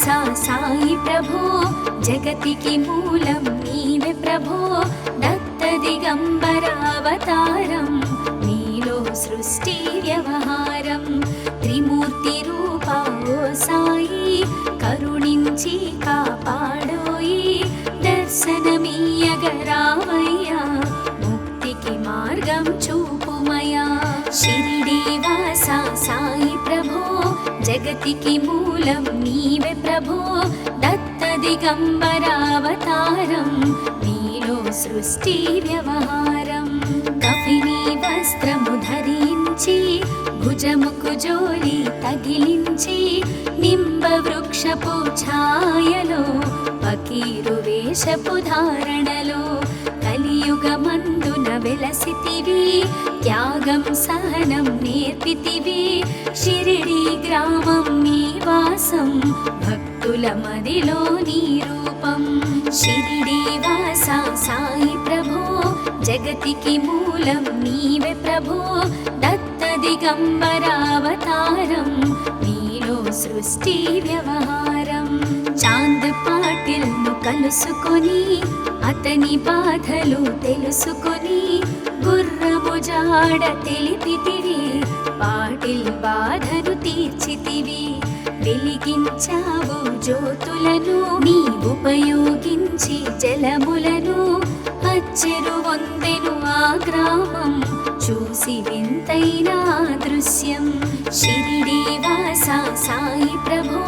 వాసా సాయి ప్రభో జగతికి మూలం నీవే ప్రభో దత్త దిగంబరావతారం నీలో సృష్టి వ్యవహారం త్రిమూర్తి రూపా ఓ సాయి కరుణించి కాపాడోయి దర్శనమీయగరావయ్యా ముక్తికి మార్గం చూపుమయా షిరిడి వాసా సాయి ప్రభో జగతికి మూలం నీవే ప్రభో దత్త దిగంబరావతారం నీలో సృష్టి వ్యవహారం కఫిని వస్త్రము ధరించి భుజముకు జోలి తగిలించి నింబ వృక్షపు ఛాయలో ఫకీరు వేషపు ధారణలో కలియుగమందున వెలసితివి త్యాగం సహనం నేర్పితివి షిరిడి గ్రామం నీ వాసం భక్తుల మదిలో నీ రూపం షిరిడి వాసా సాయి ప్రభో జగతికి మూలం నీవే ప్రభో దత్త దిగంబరావతారం నీలో సృష్టి వ్యవహారం చాంద్ పాటిల్ ను కలుసుకొని అతని బాధలు తెలుసుకొని గుర్రము జాడ తెలిపితివి పాటిల్ బాధను తీర్చితివి వెలిగించావు జ్యోతులను నీ ఉపయోగించి జలములను అచ్చెరు వందెను ఆ గ్రామం చూసి వింతైన దృశ్యం షిరిడి వాసా సాయి ప్రభో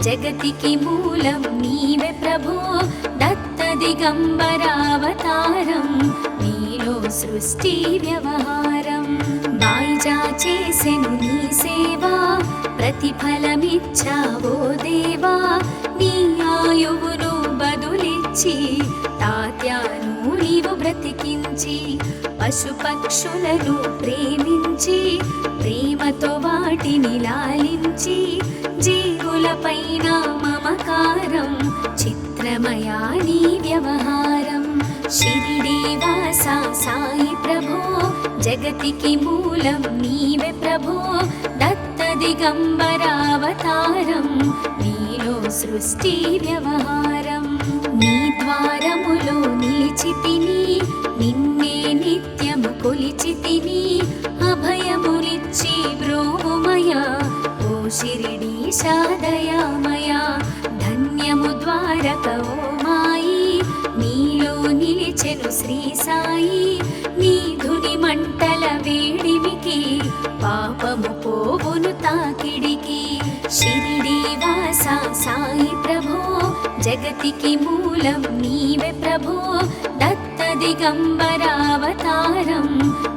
జగతికి మూలం నీవే ప్రభో దత్త దిగంబరావతారం నీలో సృష్టి వ్యవహారం బాయిజా చేసెను నీ సేవా ప్రతిఫలమిచ్చావో దేవా నీ ఆయువును బదులిచ్చి తాత్యాను నీవు బ్రతికించి పశుపక్షులను ప్రేమించి ప్రేమతో వాటిని లాలించి జీవులపైన మమకారం చిత్రమయా నీ వ్యవహారం షిరిడి వాసా సాయి ప్రభో జగతికి మూలం నీవే ప్రభో దత్త దిగంబరావతారం నీలో సృష్టి వ్యవహారం నీ ద్వారములో నిలిచితిని నిన్నే నిత్యము కొలిచితిని అభయములిచ్చి బ్రోవుమయా ఓ షిరిడీశా దయామయా ధన్యము ద్వారక ఓ మాయి నీలో నిలిచెను శ్రీ సాయి నీ ధుని మంటల వేడిమికి పాపము పోవును తాకిడికి షిరిడి వాసా సాయి ప్రభో జగతికి మూలం నీవే ప్రభో దత్త దిగంబరావతారం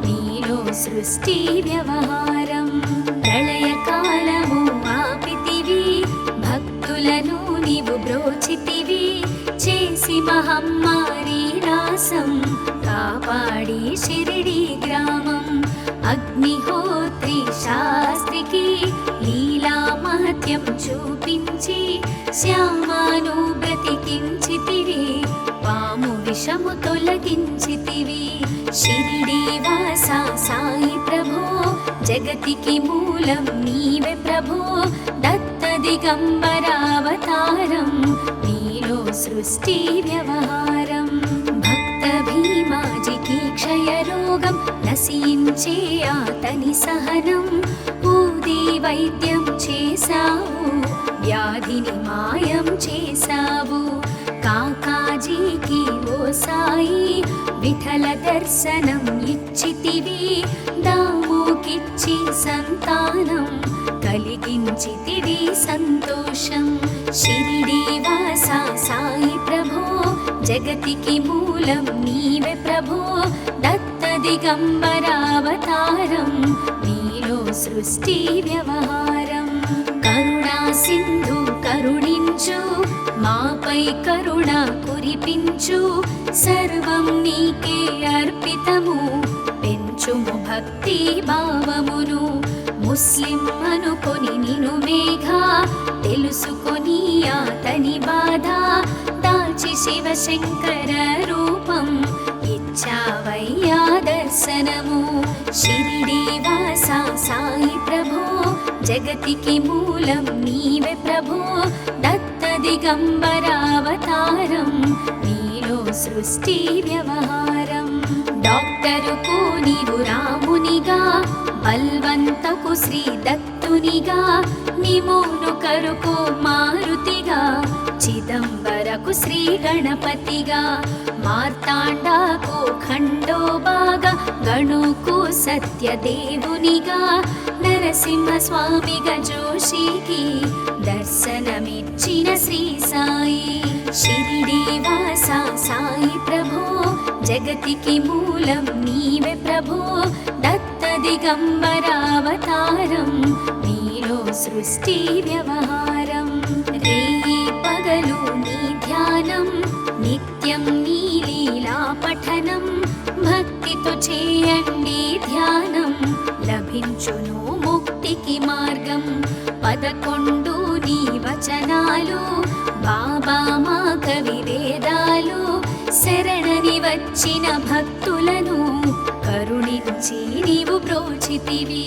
నీలో సృష్టి వ్యవహారం ప్రళయకాలము ఆపితివి భక్తులను నీవు బ్రోచితివి చేసి మహమ్మారి నాశం కాపాడి షిరిడి గ్రామం అగ్నిహోత్రి శాస్త్రికి లీలా మహత్యం చూపించి శ్యామాను బ్రతికించితివి పాము విషము తొలగించితివి షిరిడి వాసా సాయి ప్రభో జగతికి మూలం నీవే ప్రభో దత్త దిగంబరావతారం నీలో సృష్టి వ్యవహారం భక్త భీమాజికి క్షయరోగం నశించే అతని సహనం ఊది వైద్యం చేశావు వ్యాధిని మాయం చేశావు కాకాజీకి ఓ సాయి విఠల దర్శనం ఇచ్చితివి దాముకిచ్చి సంతానం కలిగించితివి సంతోషం షిరిడి వాసా సాయి ప్రభో జగతికి మూలం నీవే ప్రభో దత్త దిగంబరావతారం నీలో సృష్టి వ్యవహారం కరుణా సింధు కరుణించు మాపై కరుణ కురిపించు సర్వం నీకే అర్పితము పెంచుము భక్తి భావమును ముస్లిం అనుకొని నిను మేఘా తెలుసుకొని అతని బాధ దాల్చి శివశంకర రూపం ఇచ్చావయ్యా దర్శనము షిరిడి వాసా సాయి ప్రభో జగతికి మూలం నీవే ప్రభో దత్త దిగంబరావతారం నీలో సృష్టి వ్యవహారం. డాక్టరుకు నీవు రామునిగా, బల్వంతకు శ్రీ దత్తునిగా, నిమోను కరుకు మారుతిగా, చిదంబరకు శ్రీ గణపతిగా, మార్తాండాకు ఖండోబాగా, గణుకు సత్యదేవునిగా, నరసింహ స్వామిగా జోషికి దర్శనమిచ్చిన శ్రీ సాయి. షిరిడి వాస సాయి ప్రభో, జగతికి మూలం నీవే ప్రభో, దత్త దిగంబరావతారం నీలో సృష్టి వ్యవహారం. రేయి పగలు నీ ధ్యానం, నిత్యం నీ లీలా పఠనం, భక్తితో చేయండి ధ్యానం, లభించును ముక్తికి మార్గం. 11 నీ వచనాలు, బాబా మా కవి వేదాలు, శరణని వచ్చిన భక్తులను కరుణించి నీవు బ్రోచితివి.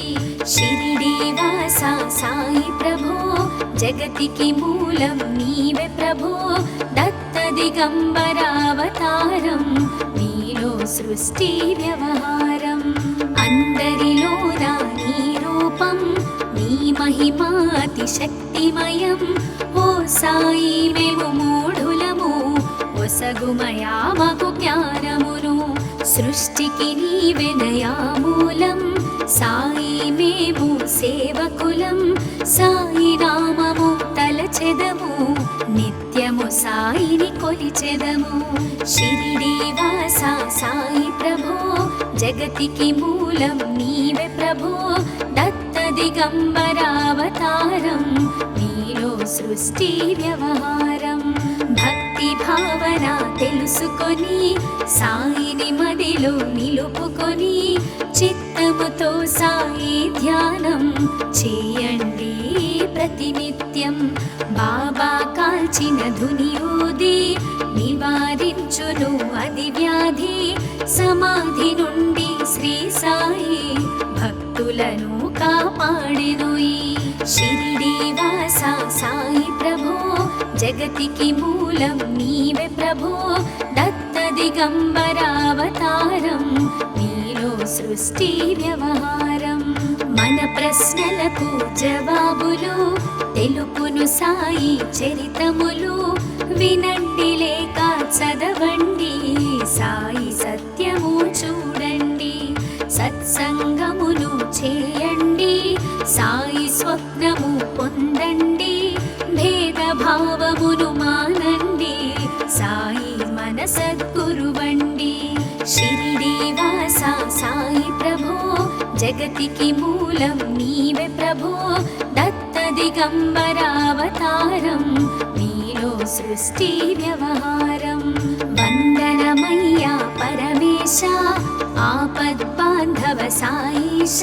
షిరిడి వాస సాయి ప్రభో, జగతికి మూలం నీవే ప్రభో, దత్త దిగంబరావతారం నీలో సృష్టి వ్యవహారం. అందరిలోన నీ రూపం, నీ మహిమా అతి శక్తిమయం. ఓ సాయి మేము మూఢులము, ఒసగుమయా మాకు జ్ఞానమును, సృష్టికి నీవెనయా మూలం. సాయి మేము సేవకులం, సాయి నామము తలచెదము, నిత్యము సాయిని కొలిచెదము. షిరిడి వాస సాయి ప్రభో, జగతికి మూలం నీవే ప్రభో, దత్త దిగంబరావతారం నీలో సృష్టి వ్యవహారం. భక్తి భావన తెలుసుకొని, సాయిని మదిలో నిలుపుకొని, చిత్తముతో సాయి ధ్యానం చేయండి ప్రతినిత్యం. బాబా కాల్చిన ధునియూది నివారించును అది వ్యాధి, సమాధి నుండి శ్రీ సాయి భక్తులను కాపాడెను. షిరిడి వాస సాయి ప్రభో, జగతికి మూలం నీవే ప్రభో, దత్త దిగంబరావతారం నీలో సృష్టి వ్యవహారం. మన ప్రశ్నలకు జవాబులు తెలుపును సాయి చరితములు, వినండి లేక చదవండి, సాయి సత్యము చూడండి, సత్సంగమును చేయండి, సాయి స్వప్నము పొందండి, భేదభావమును మానండి, సాయి మన సద్గురువండి. షిరిడి వాస సాయి ప్రభో, జగతికి మూలం నీవే ప్రభో, దత్త దిగంబరావతారం నీలో సృష్టి వ్యవహారం. వందనమయ్యా పరమేశ, ఆపద్బాంధవ సాయిష,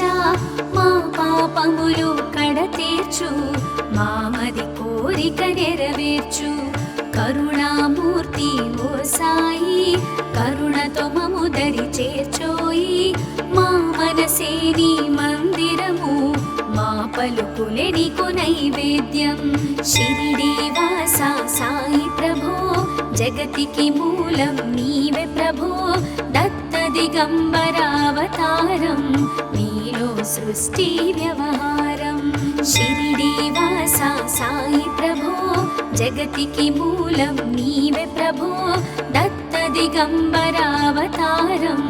మా పాపములు కడతీర్చు, మామది కోరిక నెరవేర్చు. కరుణామూర్తి ఓ సాయి, కరుణతో మము దరి చేర్చోయి, మా మనసే నీ మందిరము, మా పలుకులే నీకు నైవేద్యం. షిరిడి వాస సాయి ప్రభో, జగతికి మూలం నీవే ప్రభో, దత్త దిగంబరావతారం నీలో సృష్టి వ్యవహారం. షిరిడి వాస సాయి ప్రభో, జగతికి మూలం నీవే ప్రభో, దత్త దిగంబరావతారం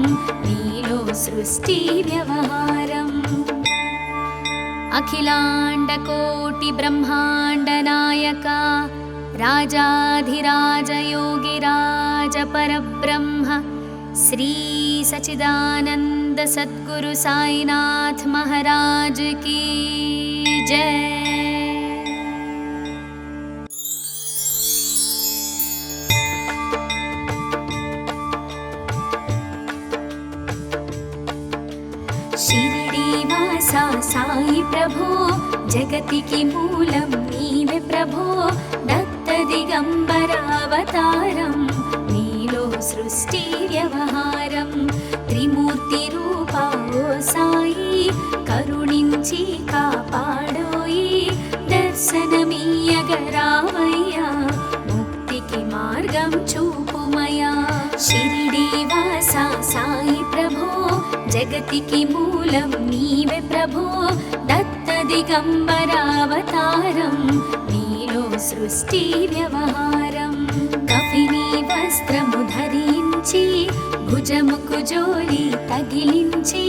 నీలో సృష్టి వ్యవహారం. అఖిలాండ కోటి బ్రహ్మాండ నాయక, రాజాధిరాజ యోగిరాజ పరబ్రహ్మ, శ్రీ సచిదానంద సద్గురు సాయినాథ్ మహారాజ్ की जय. షిరిడి వాస సాయి ప్రభో, జగతికి మూలం నీవే ప్రభో, దత్త దిగంబరావతారం నీలో సృష్టి వ్యవహారం. త్రిమూర్తి రూప ఓ సాయి, కరుణించి కాపాడోయి, దర్శనమీయగరావయ్యా జగతికి మూలం నీవే ప్రభో దత్త దిగంబరావతారం నీలో సృష్టి వ్యవహారం కఫిని వస్త్రము ధరించి భుజముకు జోలి తగిలించి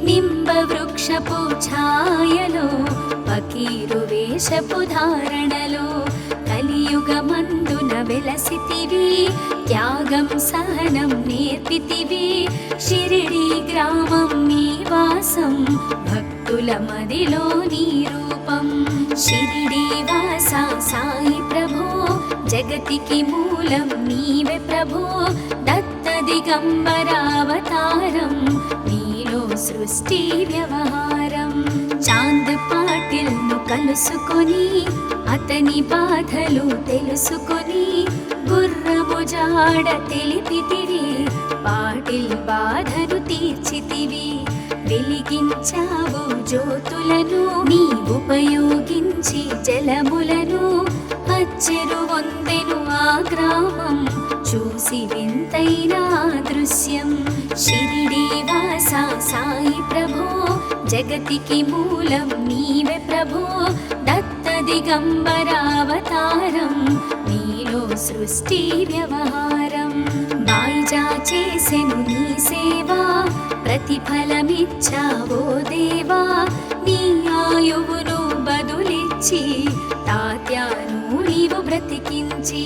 నింబ వృక్షపు ఛాయలో ఫకీరు వేషపు ధారణలో కలియుగమందున వెలసితివి త్యాగం సహనం నేర్పితివి షిరిడి గ్రామం నీ వాసం భక్తుల మదిలో నీ రూపం షిరిడి వాస సాయి ప్రభో జగతికి మూలం నీవే ప్రభో దత్త దిగంబరావతారం నీలో సృష్టి వ్యవహారం చాంద్ పాటిల్ ను కలుసుకొని అతని బాధలు తెలుసుకొని గుర్రము జాడ తెలిపితివి పాటిల్ బాధను తీర్చితివి వెలిగించావు జ్యోతులను నీ ఉపయోగించి జలములను అచ్చెరు వందెను ఆ గ్రామం చూసి వింతైన దృశ్యం షిరిడి వాస సాయి ప్రభో జగతికి మూలం నీవే ప్రభో దత్త దిగంబరావతారం నీలో సృష్టి వ్యవహారం బాయిజా చేసెను నీ సేవా ప్రతిఫలమిచ్చావో దేవా నీ ఆయువును బదులిచ్చి తాత్యాను నీవు బ్రతికించి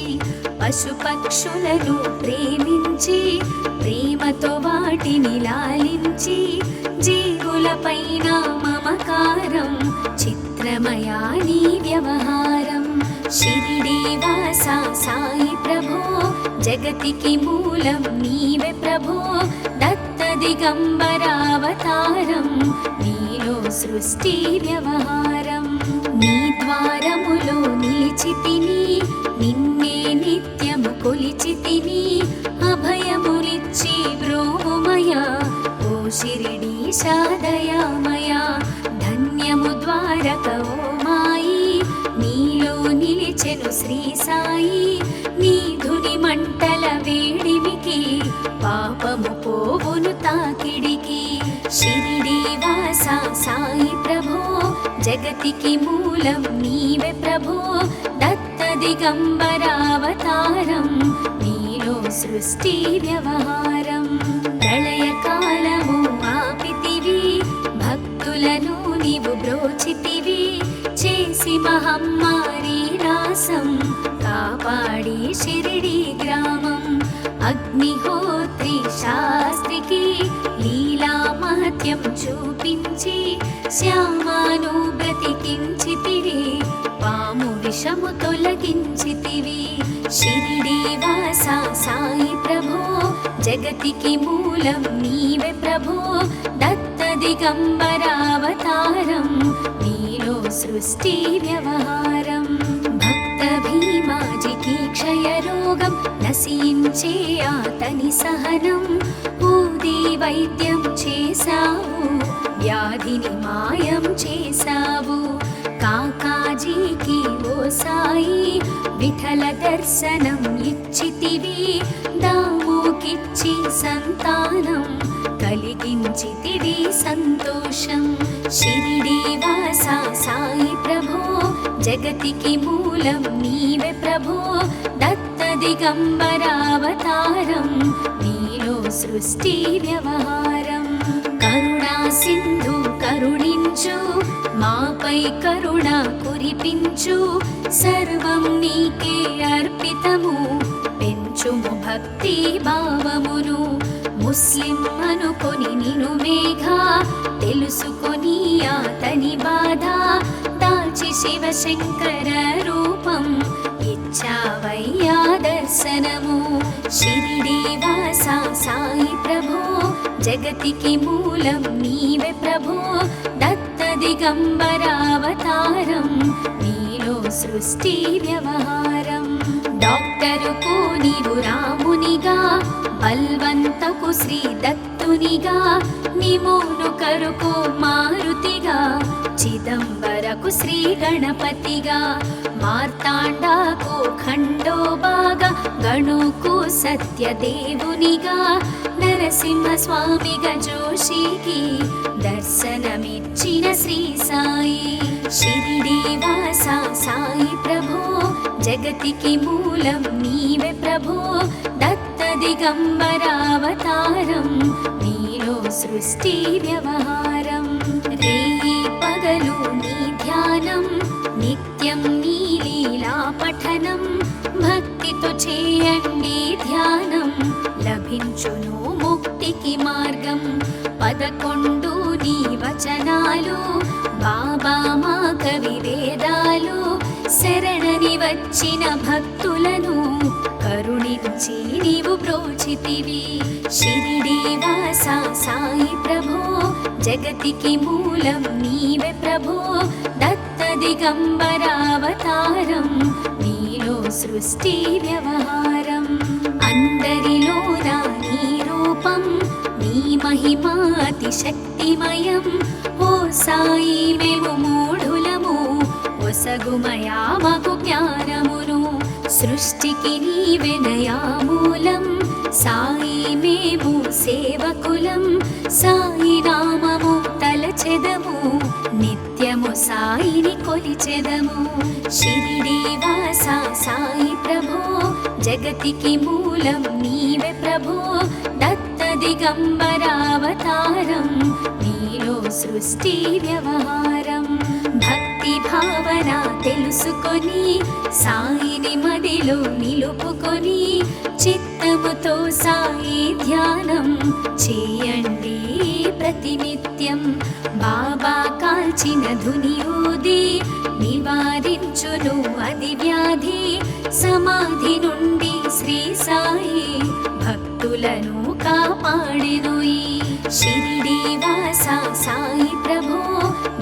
పశుపక్షులను ప్రేమించి ప్రేమతో వాటిని లాలించి జీవులపైన మమకారం చిత్రమయా నీ వ్యవహారం షిరిడి వాస సాయి ప్రభో జగతికి మూలం నీవే ప్రభో దత్త దిగంబరావతారం నీలో సృష్టి వ్యవహారం నీ ద్వారములో నిలిచితిని నిన్నే నిత్యము కొలిచితిని అభయములిచ్చి బ్రోమయ ఓ షిరిడీశా దయామయ ధన్యము ద్వారక ఓ మాయి నీలో నిలిచెను శ్రీ సాయి నీ ధుని మంటల వేడిమికి పాపము పోవును తాకిడికి షిరిడి వాస సాయి ప్రభో జగతికి మూలం నీవే ప్రభో దత్త దిగంబరావతారం నీలో సృష్టి వ్యవహారం ప్రళయకాలము ఆపితివి భక్తులను నీవు బ్రోచితివి చేసి మహమ్మారి రాసం కాపాడి షిరిడి గ్రామం అగ్నిహోత్రి శాస్త్రికి లీలా మహత్యం చూపించి శ్యామాను బ్రతికించితివి పాము విషము తొలగించితివి షిరిడి వాస సాయి ప్రభో జగతికి మూలం నీవే ప్రభో దత్త దిగంబరావతారం నీలో సృష్టి వ్యవహారం భక్త భీమాజికి క్షయరోగం నశించే అతని సహనం ఊది వైద్యం చేశావు వ్యాధిని మాయం చేశావు కాకాజీకి ఓ సాయి విఠల దర్శనం ఇచ్చితివి దాముకిచ్చి సంతానం కలిగించితివి సంతోషం షిరిడి వాస సాయి ప్రభో జగతికి మూలం నీవే ప్రభో దత్త దిగంబరావతారం నీలో సృష్టి వ్యవహారం కరుణా సింధు కరుణించు మాపై కరుణ కురిపించు సర్వం నీకే అర్పితము పెంచుము భక్తి భావమును ముస్లిం అనుకొని నిను మేఘా తెలుసుకొని అతని బాధ దాచి శివశంకర రూపం ఇచ్చావయ్యా దర్శనము షిరిడి వాస సాయి ప్రభో జగతికి మూలం నీవే ప్రభో దత్త దిగంబరావతారం నీలో సృష్టి వ్యవహారం డాక్టరుకు నీవు రామునిగా బల్వంతకు శ్రీ దత్తునిగా నిమోను కరుకు మారుతిగా చిదంబరకు శ్రీ గణపతిగా మార్తాండాకు ఖండోబాగా గణుకు సత్యదేవునిగా నర నరసింహస్వామిగా జోషికి దర్శనమిచ్చిన శ్రీ సాయి. షిరిడి వాస సాయి ప్రభో జగతికి మూలం నీవే ప్రభో. దత్త దిగంబరావతారం నీలో సృష్టి వ్యవహారం. రేయి పగలు నీ ధ్యానం నిత్యం నీ లీలా పఠనం. భక్తితో చేయండి ధ్యానం లభించును ముక్తికి మార్గం. 11 నీ వచనాలు బాబా మా కవి వేదాలు. శరణని వచ్చిన భక్తులను కరుణించి నీవు బ్రోచితివి. షిరిడి వాస సాయి ప్రభో జగతికి మూలం నీవే ప్రభో. దత్త దిగంబరావతారం నీలో సృష్టి వ్యవహారం. అందరిలోన నీ రూపం నీ మహిమా అతి శక్తిమయం. ఓ సాయి మేము మూఢులము ఒసగుమయా మాకు జ్ఞానమును. సృష్టికి నీవెనయా మూలం సాయి మేము సేవకులం. సాయి నామము తలచెదము నిత్యము సాయిని కొలిచెదము. షిరిడి వాస సాయి ప్రభో జగతికి మూలం నీవే ప్రభో. దత్త దిగంబరావతారం నీలో సృష్టి వ్యవహారం. భక్తి భావన తెలుసుకొని సాయిని మదిలో నిలుపుకొని చిత్తముతో సాయి ధ్యానం చేయండి ప్రతినిత్యం. బాబా కాల్చిన ధుని ఊది నివారించును అది వ్యాధి. సమాధి నుండి శ్రీ సాయి భక్తులను కాపాడెను. షిరిడి వాస సాయి ప్రభో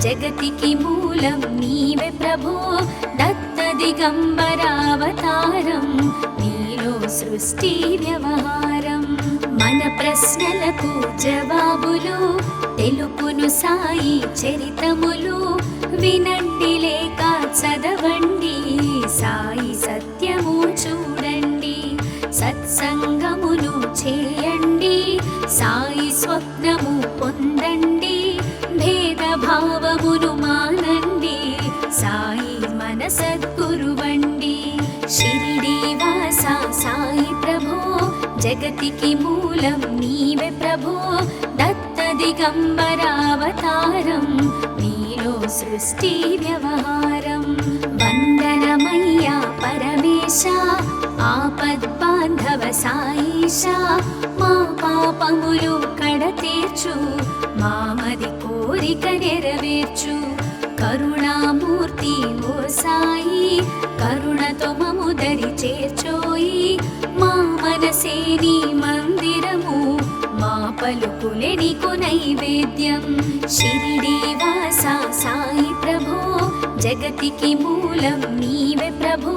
జగతికి మూలం నీవే ప్రభో. దత్త దిగంబరావతారం నీలో సృష్టి వ్యవహారం. మన ప్రశ్నలకు జవాబులు తెలుపును సాయి చరితములు. వినండి లేక చదవండి సాయి సత్యము చూడండి. సత్సంగమును చేయండి సాయి స్వప్నము పొందండి. భేదభావమును మానండి సాయి మన సద్గురువండి. షిరిడి వాస సాయి ప్రభో జగతికి మూలం నీవే ప్రభో. దత్త దిగంబరావతారం నీలో సృష్టి వ్యవహారం. వందనమయ్యా పరమేశ ఆపద్బాంధవ సాయిష. మా పాపములు కడతీర్చు మామది కోరిక నెరవేర్చు. కరుణామూర్తి ఓ సాయి కరుణతో మము దరి చేర్చోయి. మా మనసే నీ మందిరము మా పలుకులే నీకు నైవేద్యం. షిరిడి వాస సాయి ప్రభో జగతికి మూలం నీవే ప్రభో.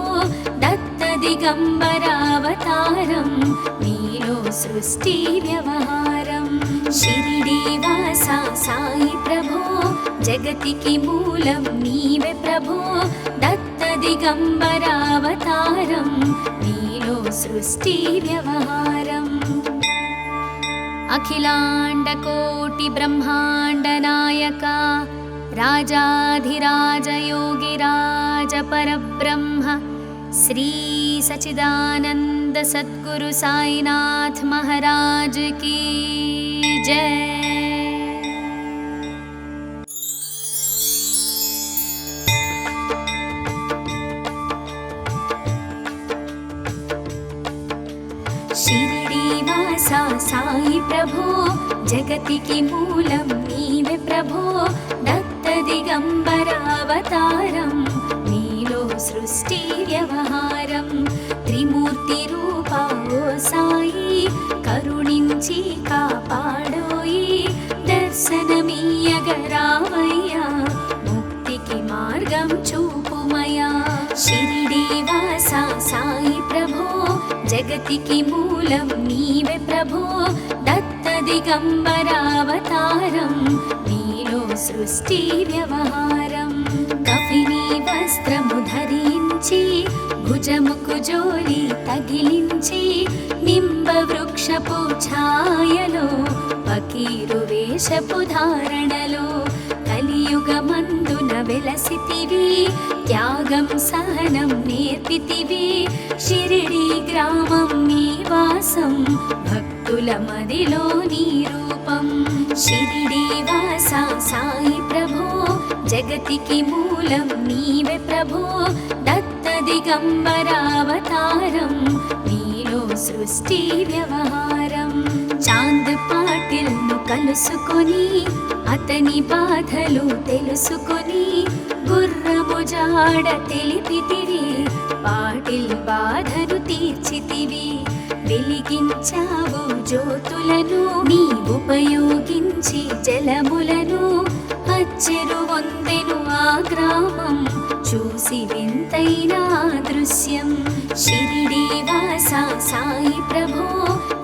దత్త దిగంబరావతారం నీలో సృష్టి వ్యవహారం. షిరిడి వాస సాయి ప్రభో జగతికి మూలం నీవే ప్రభో. దత్త దిగంబరావతారం నీలో సృష్టి వ్యవహారం. అఖిలాండ కోటి బ్రహ్మాండ నాయక రాజాధిరాజ యోగిరాజ పరబ్రహ్మ శ్రీ సచిదానంద సద్గురు సాయినాథ్ महाराज की जय. షిరిడి వాస సాయి ప్రభో జగతికి మూలం నీవే ప్రభో. దత్త దిగంబరావతారం నీలో సృష్టి వ్యవహారం. త్రిమూర్తి రూపా ఓ సాయి కరుణించి కాపాడోయి. దర్శనమీయగరావయ్యా ముక్తికి మార్గం చూపుమయా. షిరిడి వాస సాయి ప్రభో జగతికి మూలం నీవే ప్రభో. దత్త దిగంబరావతారం నీలో సృష్టి వ్యవహారం. కఫిని వస్త్రము ధరించి పిలిచి భుజముకు జోలి తగిలించి నింబ వృక్షపు ఛాయలో ఫకీరు వేషపు ధారణలో కలియుగమందున వెలసితివి త్యాగం సహనం నేర్పితివి షిరిడి గ్రామం నీ వాసం భక్తుల మదిలో నీ రూపం షిరిడి వాస సాయి ప్రభో జగతికి మూలం నీవే ప్రభో దత్త దిగంబరావతారం నీలో సృష్టి వ్యవహారం చాంద్ పాటిల్ ను కలుసుకొని అతని బాధలు తెలుసుకొని గుర్రము జాడ తెలిపితివి పాటిల్ బాధను తీర్చితివి వెలిగించావు జ్యోతులను నీ ఉపయోగించి జలములను అచ్చెరు వందెను ఆ గ్రామం చూసి వింతైన దృశ్యం షిరిడి వాస సాయి ప్రభో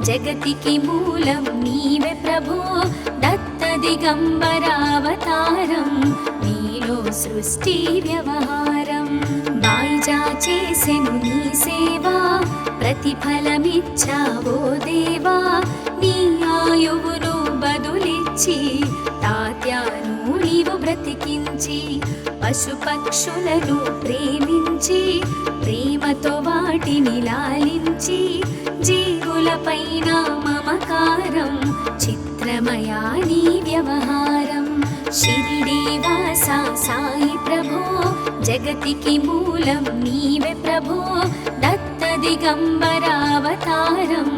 జగతికి మూలం నీవే ప్రభో దత్త దిగంబరావతారం నీలో సృష్టి వ్యవహారం బాయిజా చేసెను నీ సేవా ప్రతిఫలమిచ్చావో దేవా నీ ఆయువును బదులిచ్చి తాత్యాను నీవు బ్రతికించి పశుపక్షులను ప్రేమించి ప్రేమతో వాటిని లాలించి జీవులపైన మమకారం చిత్రమయా నీ వ్యవహారం షిరిడి వాస సాయి ప్రభో జగతికి మూలం నీవే ప్రభో దత్త దిగంబరావతారం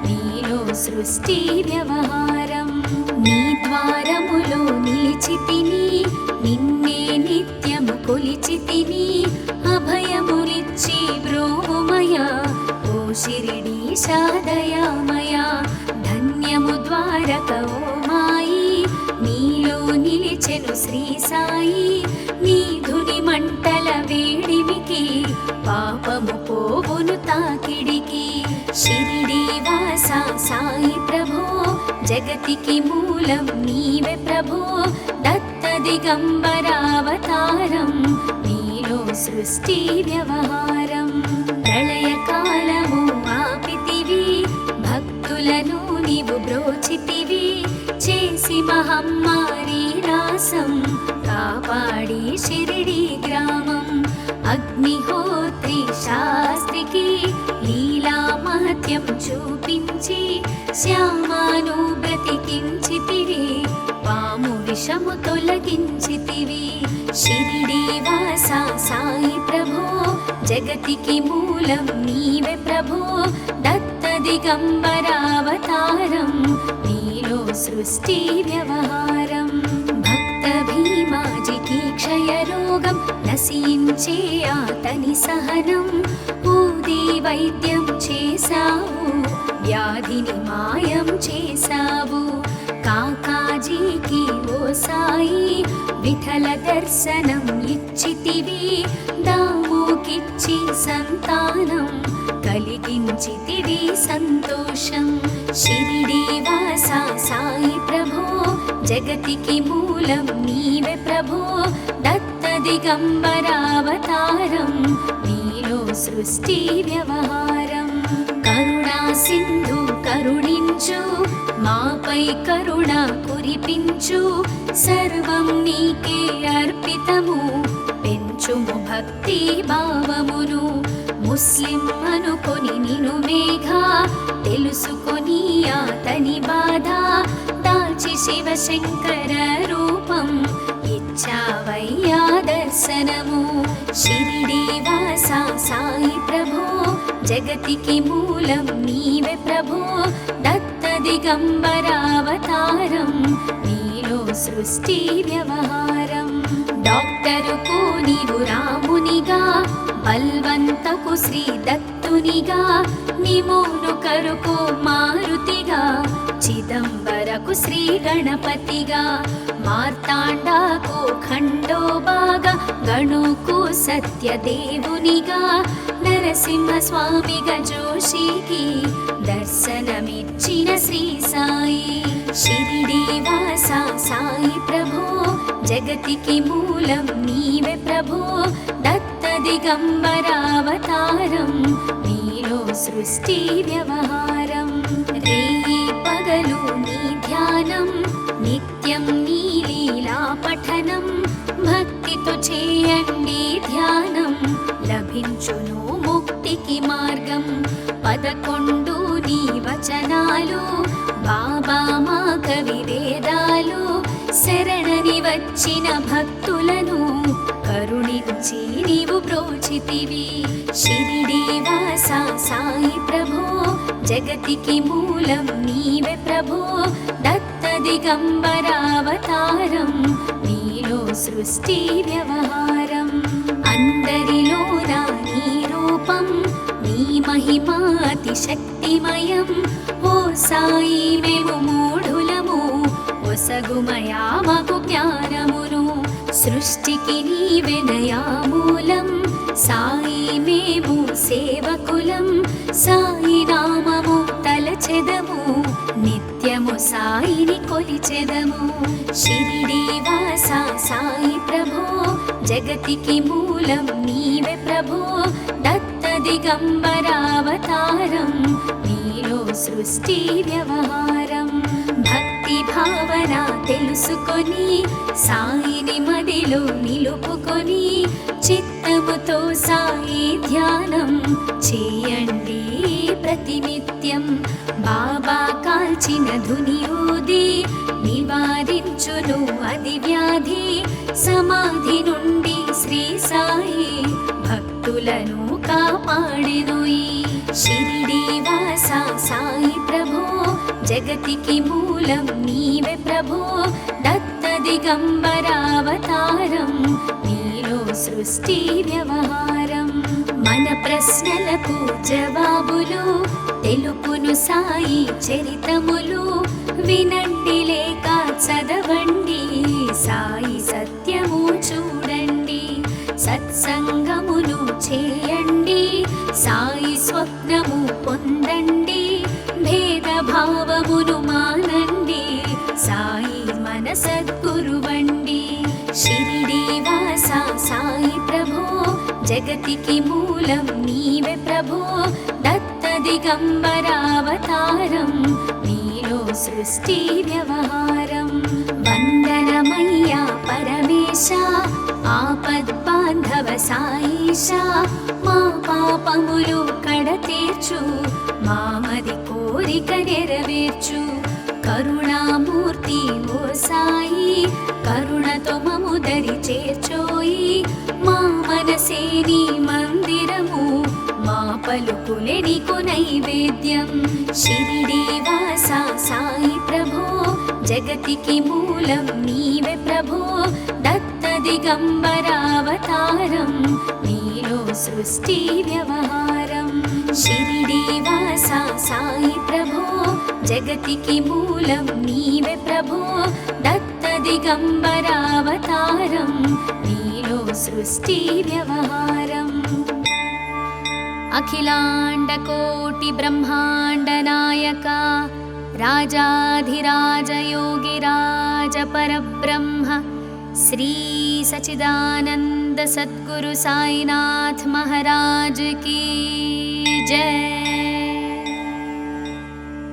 నీలో సృష్టి వ్యవహారం నీ ద్వారములో నిలిచితిని నిన్నే నిత్యము కొలిచితిని అభయములిచ్చి బ్రోమయ ఓ షిరిడి సాదయామయ ధన్యము ద్వారక ఓ మాయి నీలో నిలిచెను శ్రీ సాయి నీ ధుని మంటల వేడిమికి పాపము పోవును తాకిడికి షిరిడి వాస సాయి ప్రభో జగతికి మూలం నీవే ప్రభో దత్త దిగంబరావతారం నీలో సృష్టి వ్యవహారం ప్రళయకాలము ఆపితివి భక్తులను నీవు బ్రోచితివి చేసి మహమ్మారి నాశం కాపాడి షిరిడి గ్రామం అగ్నిహోత్రి శాస్త్రికి లీలా మహత్యం చూపించి శ్యామాను బ్రతికించితివి పాము విషము తొలగించితివి షిరిడి వాస సాయి ప్రభో జగతికి మూలం నీవే ప్రభో దత్త దిగంబరావతారం నీలో సృష్టి వ్యవహారం భక్త భీమాజికి క్షయరోగం నశించే అతని సహనం ఊది వైద్యం చేశావు వ్యాధిని మాయం చేశావు కాకాజీకి ఓ సాయి విఠల దర్శనం ఇచ్చితివి దాముకిచ్చి సంతానం కలిగించితివి సంతోషం షిరిడి వాస సాయి ప్రభో జగతికి మూలం నీవే ప్రభో దత్త దిగంబరావతారం నీలో సృష్టి వ్యవహారం కరుణా సింధు కరుణించు మాపై కరుణ కురిపించు సర్వం నీకే అర్పితము పెంచుము భక్తి భావమును ముస్లిం అనుకొని నిను మేఘా తెలుసుకొని అతని బాధ దాల్చి శివశంకర రూపం ఇచ్చావయ్యా దర్శనము షిరిడి వాస సాయి ప్రభో జగతికి మూలం నీవే ప్రభో దత్త దిగంబరావతారం నీలో సృష్టి వ్యవహారం డాక్టరుకు నీవు రామునిగా బల్వంతకు శ్రీ దత్తునిగా నిమోను కరుకు మారుతిగా చిదంబరకు శ్రీ గణపతిగా మార్తాండాకు ఖండోబాగా గణుకు సత్యదేవునిగా నరసింహ స్వామిగా జోషికి దర్శనమిచ్చిన శ్రీ సాయి షిరిడి వాస సాయి ప్రభో జగతికి మూలం నీవే ప్రభో దత్త దత్తదిగంబరావతారం నీలో సృష్టి వ్యవహారం రేయి పగలు నీ ధ్యానం నిత్యం నీ లీలా పఠనం భక్తితో చేయండి ధ్యానం లభించును ముక్తికి మార్గం 11 నీ వచనాలు బాబా మా కవి వేదాలు శరణని వచ్చిన భక్తులను కరుణించి నీవు బ్రోచితివి షిరిడి వాస సాయి ప్రభో జగతికి మూలం నీవే ప్రభో దత్త దిగంబరావతారం నీలో సృష్టి వ్యవహారం అందరిలోన నీ రూపం నీ మహిమా అతి శక్తిమయం ఓ సాయి మేము మూఢులము ఒసగుమయా మాకు జ్ఞానమును సృష్టికి నీవెనయా మూలం సాయి మేము సేవకులం సాయి నామము తలచెదము నిత్యము సాయిని కొలిచెదము షిరిడి వాస సాయి ప్రభో జగతికి మూలం నీవే ప్రభో దత్త దిగంబరావతారం నీలో సృష్టి వ్యవహారం భక్తి భావన తెలుసుకొని సాయిని మదిలో నిలుపుకొని చిత్తముతో సాయి ధ్యానం చేయండి ప్రతినిత్యం బాబా కాల్చిన ధుని ఊది నివారించును అది వ్యాధి సమాధి నుండి శ్రీ సాయి భక్తులను కాపాడెను ఈ షిరిడి వాస సాయి ప్రభో జగతికి మూలం నీవే ప్రభో దత్త దిగంబరావతారం నీలో సృష్టి వ్యవహారం మన ప్రశ్నలకు జవాబులు తెలుపును సాయి చరితములు వినండి లేక చదవండి సాయి సత్యము చూడండి సత్సంగమును చేయండి సాయి స్వప్నము పొందండి భేదభావమును మానండి సాయి మన సద్గురువండి షిరిడి వాస సాయి ప్రభో జగతికి మూలం నీవే ప్రభో దత్త దిగంబరావతారం నీలో సృష్టి వ్యవహారం వందనమయ్యా పరమేశ ఆపద్బాంధవ సాయిష మా పాపములు కడతీర్చు మామది కోరిక నెరవేర్చు కరుణామూర్తి ఓ సాయి కరుణతో మము దరి చేర్చోయి మా మనసే నీ మందిరము మా పలుకులే నీకు నైవేద్యం షిరిడి వాస సాయి ప్రభో జగతికి మూలం నీవే ప్రభో దత్త దిగంబరావతారం నీలో సృష్టి వ్యవహారం షిరిడి వాస సాయి ప్రభో జగతికి మూలం నీవే ప్రభో దత్త దిగంబరావతారం నీలో సృష్టి వ్యవహారం అఖిలాండ కోటి బ్రహ్మాండ నాయక రాజాధిరాజ యోగిరాజ పరబ్రహ్మ శ్రీ సచిదానంద సద్గురు సాయినాథ్ మహారాజ్ की